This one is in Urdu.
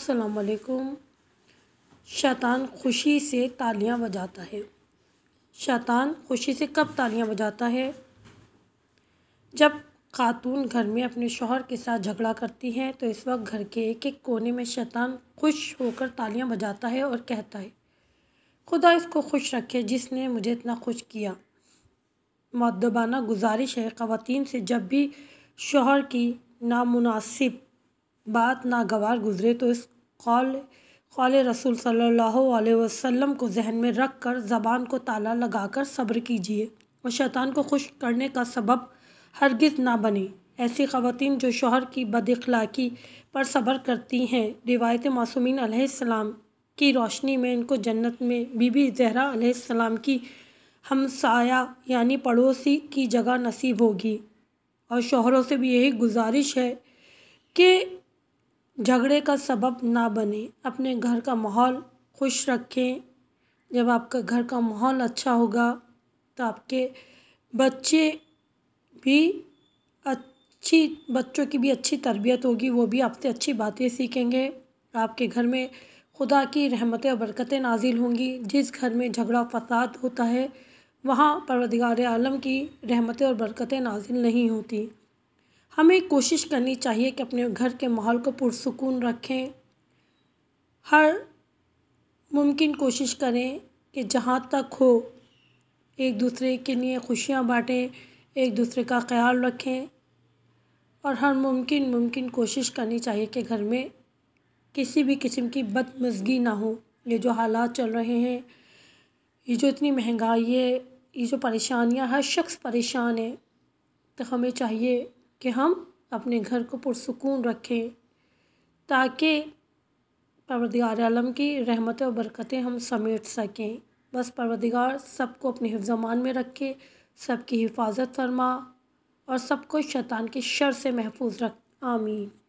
السلام علیکم۔ شیطان خوشی سے تالیاں بجاتا ہے۔ شیطان خوشی سے کب تالیاں بجاتا ہے؟ جب خاتون گھر میں اپنے شوہر کے ساتھ جھگڑا کرتی ہیں تو اس وقت گھر کے ایک ایک کونے میں شیطان خوش ہو کر تالیاں بجاتا ہے اور کہتا ہے، خدا اس کو خوش رکھے جس نے مجھے اتنا خوش کیا۔ مؤدبانہ گزارش ہے خواتین سے، جب بھی شوہر کی نامناسب بات ناگوار گزرے تو اس قول رسول صلی اللہ علیہ وسلم کو ذہن میں رکھ کر زبان کو تالا لگا کر صبر کیجیے اور شیطان کو خوش کرنے کا سبب ہرگز نہ بنیں۔ ایسی خواتین جو شوہر کی بد اخلاقی پر صبر کرتی ہیں، روایت معصومین علیہ السلام کی روشنی میں ان کو جنت میں بی بی زہرا علیہ السلام کی ہمسایہ یعنی پڑوسی کی جگہ نصیب ہوگی۔ اور شوہروں سے بھی یہی گزارش ہے کہ جھگڑے کا سبب نہ بنیں، اپنے گھر کا ماحول خوش رکھیں۔ جب آپ کا گھر کا ماحول اچھا ہوگا تو آپ کے بچوں کی بھی اچھی تربیت ہوگی، وہ بھی آپ سے اچھی باتیں سیکھیں گے۔ آپ کے گھر میں خدا کی رحمتیں اور برکتیں نازل ہوں گی۔ جس گھر میں جھگڑا فساد ہوتا ہے وہاں پروردگار عالم کی رحمتیں اور برکتیں نازل نہیں ہوتی۔ ہمیں کوشش کرنی چاہیے کہ اپنے گھر کے ماحول کو پرسکون رکھیں۔ ہر ممکن کوشش کریں کہ جہاں تک ہو ایک دوسرے کے لیے خوشیاں بانٹیں، ایک دوسرے کا خیال رکھیں اور ہر ممکن کوشش کرنی چاہیے کہ گھر میں کسی بھی قسم کی بدمزگی نہ ہو۔ یہ جو حالات چل رہے ہیں، یہ جو اتنی مہنگائی ہے، یہ جو پریشانیاں، ہر شخص پریشان ہے، تو ہمیں چاہیے کہ ہم اپنے گھر کو پرسکون رکھیں تاکہ پروردگار عالم کی رحمتیں اور برکتیں ہم سمیٹ سکیں۔ بس پروردگار سب کو اپنے حفظ و امان میں رکھے، سب کی حفاظت فرما اور سب کو شیطان کے شر سے محفوظ رکھ۔ آمین۔